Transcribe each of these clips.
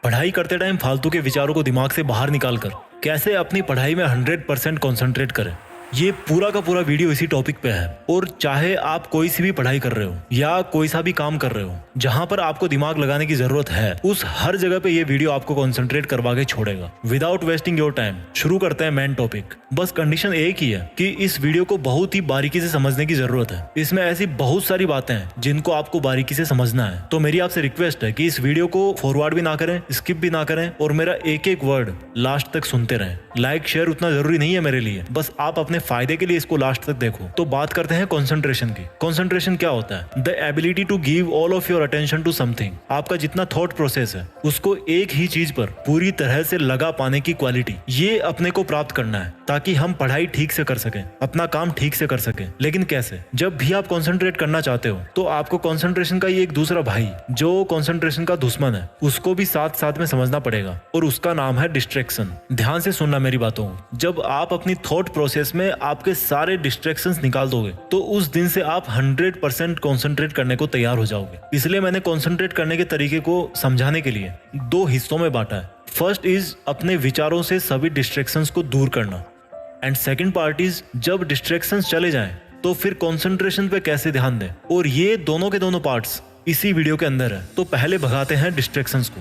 पढ़ाई करते टाइम फालतू के विचारों को दिमाग से बाहर निकाल कर कैसे अपनी पढ़ाई में 100% कॉन्सेंट्रेट करें, ये पूरा का पूरा वीडियो इसी टॉपिक पे है। और चाहे आप कोई सी भी पढ़ाई कर रहे हो या कोई सा भी काम कर रहे हो जहां पर आपको दिमाग लगाने की जरूरत है, उस हर जगह पे ये वीडियो आपको कॉन्सेंट्रेट करवा के छोड़ेगा। विदाउट वेस्टिंग योर टाइम शुरू करते हैं मेन टॉपिक। बस कंडीशन एक ही है कि इस वीडियो को बहुत ही बारीकी से समझने की जरूरत है। इसमें ऐसी बहुत सारी बातें हैं जिनको आपको बारीकी से समझना है। तो मेरी आपसे रिक्वेस्ट है कि इस वीडियो को फॉरवर्ड भी ना करें, स्किप भी ना करें और मेरा एक एक वर्ड लास्ट तक सुनते रहें। लाइक शेयर उतना जरूरी नहीं है मेरे लिए, बस आप अपने फायदे के लिए इसको लास्ट तक देखो। तो बात करते हैं कंसंट्रेशन की। कंसंट्रेशन क्या होता है? The ability to give all of your attention to something. आपका जितना थॉट प्रोसेस है उसको एक ही चीज पर पूरी तरह से लगा पाने की क्वालिटी, ये अपने को प्राप्त करना है ताकि हम पढ़ाई ठीक से कर सकें, अपना काम ठीक से कर सकें। लेकिन कैसे? जब भी आप कंसंट्रेट करना चाहते हो तो आपको कंसंट्रेशन का ये एक दूसरा भाई जो कंसंट्रेशन का दुश्मन है उसको भी साथ साथ में समझना पड़ेगा और उसका नाम है डिस्ट्रैक्शन। ध्यान से सुनना मेरी बातों को। जब आप अपनी थॉट प्रोसेस में आपके सारे डिस्ट्रैक्शंस निकाल दोगे तो उस दिन से आप 100% कंसंट्रेट करने को तैयार हो जाओगे। इसलिए मैंने कंसंट्रेट करने के तरीके को समझाने के लिए दो हिस्सों में बांटा है। फर्स्ट इज अपने विचारों से सभी डिस्ट्रैक्शंस को दूर करना, एंड सेकंड पार्ट इज जब डिस्ट्रैक्शंस चले जाएं तो फिर कंसंट्रेशन पे कैसे ध्यान दें। और ये दोनों के दोनों पार्ट्स इसी वीडियो के अंदर है। तो पहले भगाते हैं डिस्ट्रैक्शंस को।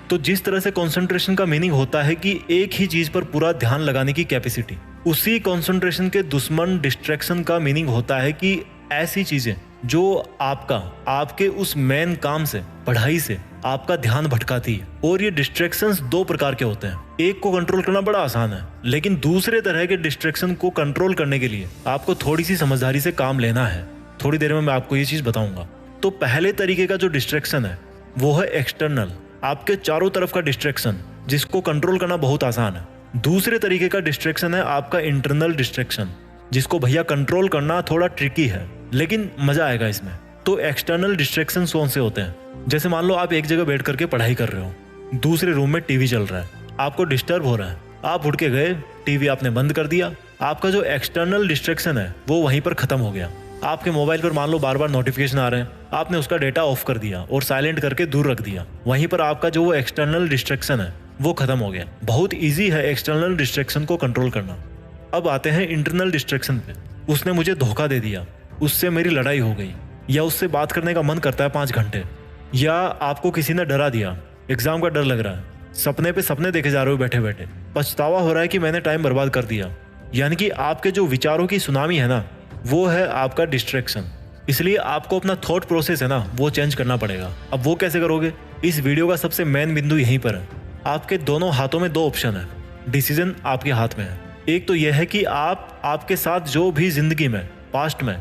तो जिस तरह से कंसंट्रेशन का मीनिंग होता है कि एक ही चीज पर पूरा ध्यान लगाने की कैपेसिटी, उसी कंसंट्रेशन के दुश्मन डिस्ट्रैक्शन का मीनिंग होता है कि ऐसी चीजें जो आपके उस मेन काम से, पढ़ाई से आपका ध्यान भटकाती है। और ये डिस्ट्रैक्शंस दो प्रकार के होते हैं। एक को कंट्रोल करना बड़ा आसान है, लेकिन दूसरे तरह के डिस्ट्रैक्शन को कंट्रोल करने के लिए आपको थोड़ी सी समझदारी से काम लेना है। थोड़ी देर में मैं आपको ये चीज बताऊंगा। तो पहले तरीके का जो डिस्ट्रैक्शन है वो है एक्सटर्नल, आपके चारों तरफ का डिस्ट्रैक्शन जिसको कंट्रोल करना बहुत आसान है। दूसरे तरीके का डिस्ट्रैक्शन है आपका इंटरनल डिस्ट्रैक्शन, जिसको भैया कंट्रोल करना थोड़ा ट्रिकी है, लेकिन मजा आएगा इसमें। तो एक्सटर्नल डिस्ट्रैक्शन कौन से होते हैं? जैसे मान लो आप एक जगह बैठ करके पढ़ाई कर रहे हो, दूसरे रूम में टीवी चल रहा है, आपको डिस्टर्ब हो रहा है, आप उठ के गए, टीवी आपने बंद कर दिया, आपका जो एक्सटर्नल डिस्ट्रैक्शन है वो वहीं पर खत्म हो गया। आपके मोबाइल पर मान लो बार बार नोटिफिकेशन आ रहे हैं, आपने उसका डेटा ऑफ कर दिया और साइलेंट करके दूर रख दिया। वहीं पर आपका जो वो एक्सटर्नल डिस्ट्रैक्शन है वो खत्म हो गया। बहुत इजी है एक्सटर्नल डिस्ट्रैक्शन को कंट्रोल करना। अब आते हैं इंटरनल डिस्ट्रैक्शन पे। उसने मुझे धोखा दे दिया, उससे मेरी लड़ाई हो गई, या उससे बात करने का मन करता है 5 घंटे, या आपको किसी ने डरा दिया, एग्जाम का डर लग रहा है, सपने पे सपने देखे जा रहे हो बैठे बैठे, पछतावा हो रहा है कि मैंने टाइम बर्बाद कर दिया। यानी कि आपके जो विचारों की सुनामी है ना, वो है आपका डिस्ट्रैक्शन। इसलिए आपको अपना थॉट प्रोसेस है ना वो चेंज करना पड़ेगा। अब वो कैसे करोगे? इस वीडियो का सबसे मेन बिंदु यहीं पर है। आपके दोनों हाथों में 2 ऑप्शन है, डिसीजन आपके हाथ में है। एक तो यह है कि आपके साथ जो भी जिंदगी में, पास्ट में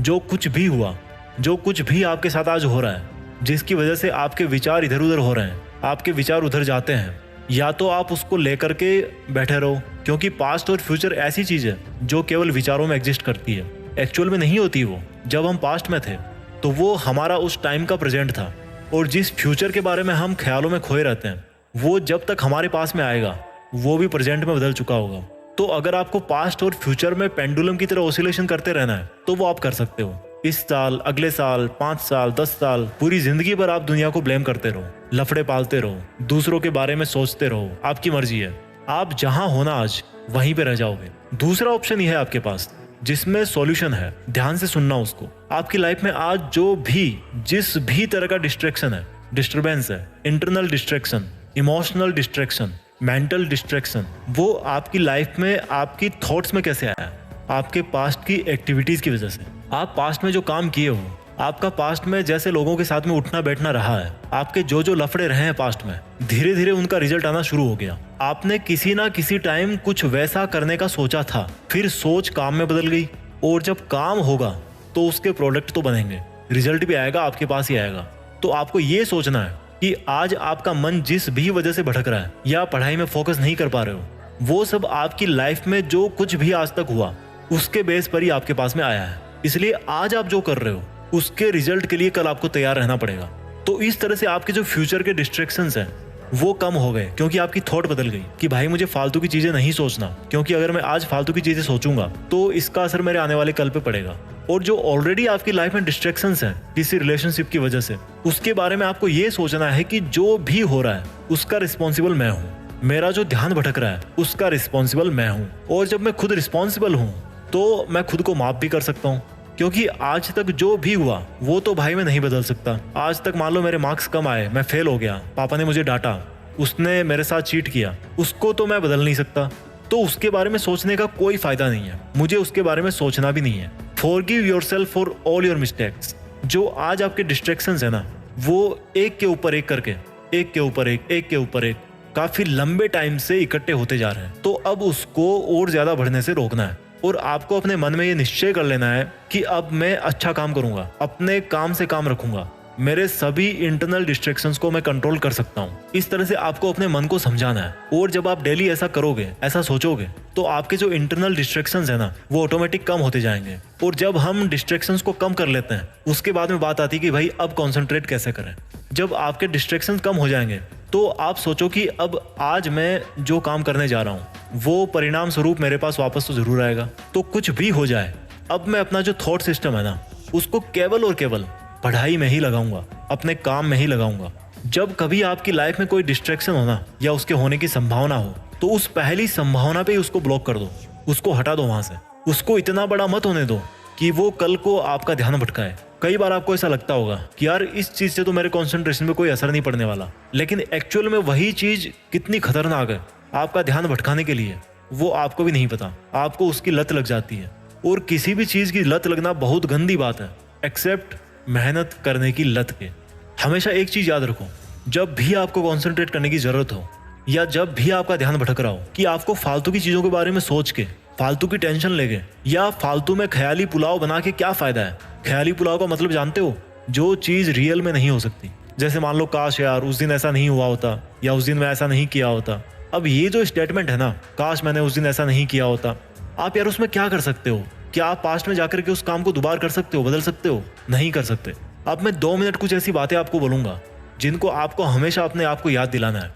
जो कुछ भी हुआ, जो कुछ भी आपके साथ आज हो रहा है, जिसकी वजह से आपके विचार इधर उधर हो रहे हैं, आपके विचार उधर जाते हैं, या तो आप उसको लेकर के बैठे रहो, क्योंकि पास्ट और फ्यूचर ऐसी चीज है जो केवल विचारों में एग्जिस्ट करती है, एक्चुअल में नहीं होती। वो जब हम पास्ट में थे तो वो हमारा उस टाइम का प्रेजेंट था, और जिस फ्यूचर के बारे में हम ख्यालों में खोए रहते हैं वो जब तक हमारे पास में आएगा वो भी प्रेजेंट में बदल चुका होगा। तो अगर आपको पास्ट और फ्यूचर में पेंडुलम की तरह ऑसिलेशन करते रहना है तो वो आप कर सकते हो। इस साल, अगले साल, 5 साल, 10 साल, पूरी जिंदगी भर आप दुनिया को ब्लेम करते रहो, लफड़े पालते रहो, दूसरों के बारे में सोचते रहो, आपकी मर्जी है। आप जहां होना आज वहीं पे रह जाओगे। दूसरा ऑप्शन यह है आपके पास जिसमें सॉल्यूशन है। ध्यान से सुनना उसको। आपकी लाइफ में आज जो भी, जिस भी तरह का डिस्ट्रैक्शन है, डिस्टर्बेंस है, internal distraction, emotional distraction, mental distraction, वो आपकी लाइफ में आपकी थॉट्स में कैसे आया? आपके पास्ट की एक्टिविटीज की वजह से। आप पास्ट में जो काम किए हो, आपका पास्ट में जैसे लोगों के साथ में उठना बैठना रहा है, आपके जो जो लफड़े रहे हैं पास्ट में, धीरे धीरे उनका रिजल्ट आना शुरू हो गया। आपने किसी ना किसी टाइम कुछ वैसा करने का सोचा था, फिर सोच काम में बदल गई, और जब काम होगा तो उसके प्रोडक्ट तो बनेंगे, रिजल्ट भी आएगा, आपके पास ही आएगा। तो आपको ये सोचना है कि आज आपका मन जिस भी वजह से भटक रहा है या पढ़ाई में फोकस नहीं कर पा रहे हो, वो सब आपकी लाइफ में जो कुछ भी आज तक हुआ उसके बेस पर ही आपके पास में आया है। इसलिए आज आप जो कर रहे हो उसके रिजल्ट के लिए कल आपको तैयार रहना पड़ेगा। तो इस तरह से आपके जो फ्यूचर के डिस्ट्रैक्शंस हैं वो कम हो गए, क्योंकि आपकी थॉट बदल गई कि भाई मुझे फालतू की चीजें नहीं सोचना, क्योंकि अगर मैं आज फालतू की चीजें सोचूंगा तो इसका असर मेरे आने वाले कल पे पड़ेगा। और जो ऑलरेडी आपकी लाइफ में डिस्ट्रैक्शंस हैं किसी रिलेशनशिप की वजह से, उसके बारे में आपको ये सोचना है कि जो भी हो रहा है उसका रिस्पॉन्सिबल मैं हूँ। मेरा जो ध्यान भटक रहा है उसका रिस्पॉन्सिबल मैं हूँ। और जब मैं खुद रिस्पॉन्सिबल हूँ तो मैं खुद को माफ भी कर सकता हूँ, क्योंकि आज तक जो भी हुआ वो तो भाई मैं नहीं बदल सकता। आज तक मान लो मेरे मार्क्स कम आए, मैं फेल हो गया, पापा ने मुझे डांटा, उसने मेरे साथ चीट किया, उसको तो मैं बदल नहीं सकता। तो उसके बारे में सोचने का कोई फायदा नहीं है, मुझे उसके बारे में सोचना भी नहीं है। Forgive yourself for all your mistakes. जो आज आपके डिस्ट्रैक्शंस है ना, वो एक के ऊपर एक करके, एक के ऊपर एक के ऊपर एक काफी लंबे टाइम से इकट्ठे होते जा रहे हैं। तो अब उसको और ज्यादा बढ़ने से रोकना है और आपको अपने मन में ये निश्चय कर लेना है कि अब मैं अच्छा काम करूंगा, अपने काम से काम रखूंगा, मेरे सभी इंटरनल डिस्ट्रैक्शंस को मैं कंट्रोल कर सकता हूँ। इस तरह से आपको अपने मन को समझाना है। और जब आप डेली ऐसा करोगे, ऐसा सोचोगे, तो आपके जो इंटरनल डिस्ट्रैक्शंस है ना, वो ऑटोमेटिक कम होते जाएंगे। और जब हम डिस्ट्रैक्शंस को कम कर लेते हैं, उसके बाद में बात आती है कि भाई अब कॉन्सेंट्रेट कैसे करें। जब आपके डिस्ट्रैक्शंस कम हो जाएंगे तो आप सोचो कि अब आज मैं जो काम करने जा रहा हूँ वो परिणाम स्वरूप मेरे पास वापस तो जरूर आएगा। तो कुछ भी हो जाए, अब मैं अपना जो थॉट सिस्टम है ना, उसको केवल और केवल पढ़ाई में ही लगाऊंगा, अपने काम में ही लगाऊंगा। जब कभी आपकी लाइफ में कोई डिस्ट्रैक्शन होना या उसके होने की संभावना हो, तो उस पहली संभावना पे ही उसको ब्लॉक कर दो, उसको हटा दो वहां से। उसको इतना बड़ा मत होने दो कि वो कल को आपका ध्यान भटकाए। कई बार आपको ऐसा लगता होगा कि यार इस चीज से तो मेरे कंसंट्रेशन पे कोई असर नहीं पड़ने वाला, लेकिन एक्चुअल में वही चीज कितनी खतरनाक है आपका ध्यान भटकाने के लिए, वो आपको भी नहीं पता। आपको उसकी लत लग जाती है। और किसी भी चीज की लत लगना बहुत गंदी बात है, एक्सेप्ट मेहनत करने की लत के। हमेशा एक चीज याद रखो, जब भी आपको कॉन्सेंट्रेट करने की जरूरत हो या जब भी आपका ध्यान भटक रहा हो कि आपको फालतू की चीजों के बारे में सोच के, फालतू की टेंशन लेके या फालतू में ख्याली पुलाव बना के क्या फायदा है। ख्याली पुलाव का मतलब जानते हो? जो चीज रियल में नहीं हो सकती। जैसे मान लो काश यार उस दिन ऐसा नहीं हुआ होता, या उस दिन मैं ऐसा नहीं किया होता। अब ये जो स्टेटमेंट है ना, काश मैंने उस दिन ऐसा नहीं किया होता, आप यार उसमें क्या कर सकते हो? क्या आप पास्ट में जाकर के उस काम को दोबारा कर सकते हो, बदल सकते हो? नहीं कर सकते। अब मैं 2 मिनट कुछ ऐसी बातें आपको बोलूंगा जिनको आपको हमेशा अपने आप को याद दिलाना है।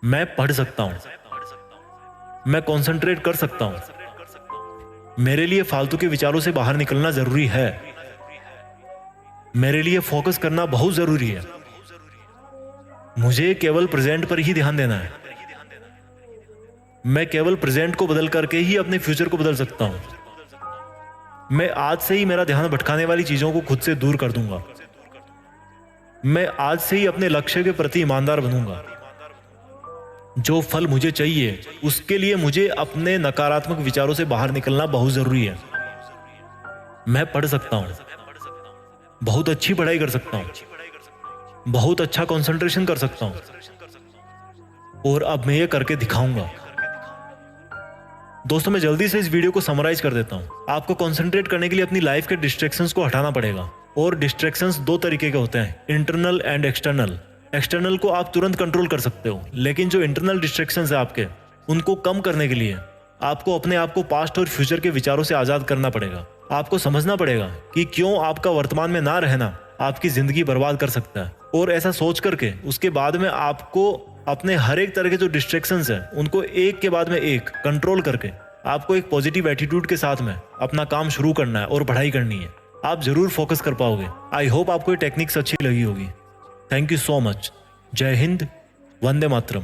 मैं पढ़ सकता हूँ, मैं कंसंट्रेट कर सकता हूं, मेरे लिए फालतू के विचारों से बाहर निकलना जरूरी है, मेरे लिए फोकस करना बहुत जरूरी है, मुझे केवल प्रेजेंट पर ही ध्यान देना है, मैं केवल प्रेजेंट को बदल करके ही अपने फ्यूचर को बदल सकता हूं, मैं आज से ही मेरा ध्यान भटकाने वाली चीजों को खुद से दूर कर दूंगा, मैं आज से ही अपने लक्ष्य के प्रति ईमानदार बनूंगा। जो फल मुझे चाहिए उसके लिए मुझे अपने नकारात्मक विचारों से बाहर निकलना बहुत जरूरी है। मैं पढ़ सकता हूं, बहुत अच्छी पढ़ाई कर सकता हूं, बहुत अच्छा कंसंट्रेशन कर सकता हूं, और अब मैं ये करके दिखाऊंगा। दोस्तों, मैं जल्दी से इस वीडियो को समराइज कर देता हूं। आपको कंसंट्रेट करने के लिए अपनी लाइफ के डिस्ट्रैक्शंस को हटाना पड़ेगा। और डिस्ट्रैक्शंस 2 तरीके के होते हैं, इंटरनल एंड एक्सटर्नल। एक्सटर्नल को आप तुरंत कंट्रोल कर सकते हो, लेकिन जो इंटरनल डिस्ट्रैक्शंस है आपके, उनको कम करने के लिए आपको अपने आप को पास्ट और फ्यूचर के विचारों से आजाद करना पड़ेगा। आपको समझना पड़ेगा कि क्यों आपका वर्तमान में ना रहना आपकी जिंदगी बर्बाद कर सकता है। और ऐसा सोच करके उसके बाद में आपको अपने हर एक तरह के जो डिस्ट्रैक्शंस हैं उनको एक के बाद में एक कंट्रोल करके आपको एक पॉजिटिव एटीट्यूड के साथ में अपना काम शुरू करना है और पढ़ाई करनी है। आप जरूर फोकस कर पाओगे। आई होप आपको ये टेक्निक्स अच्छी लगी होगी। Thank you so much. जय हिंद, वंदे मातरम।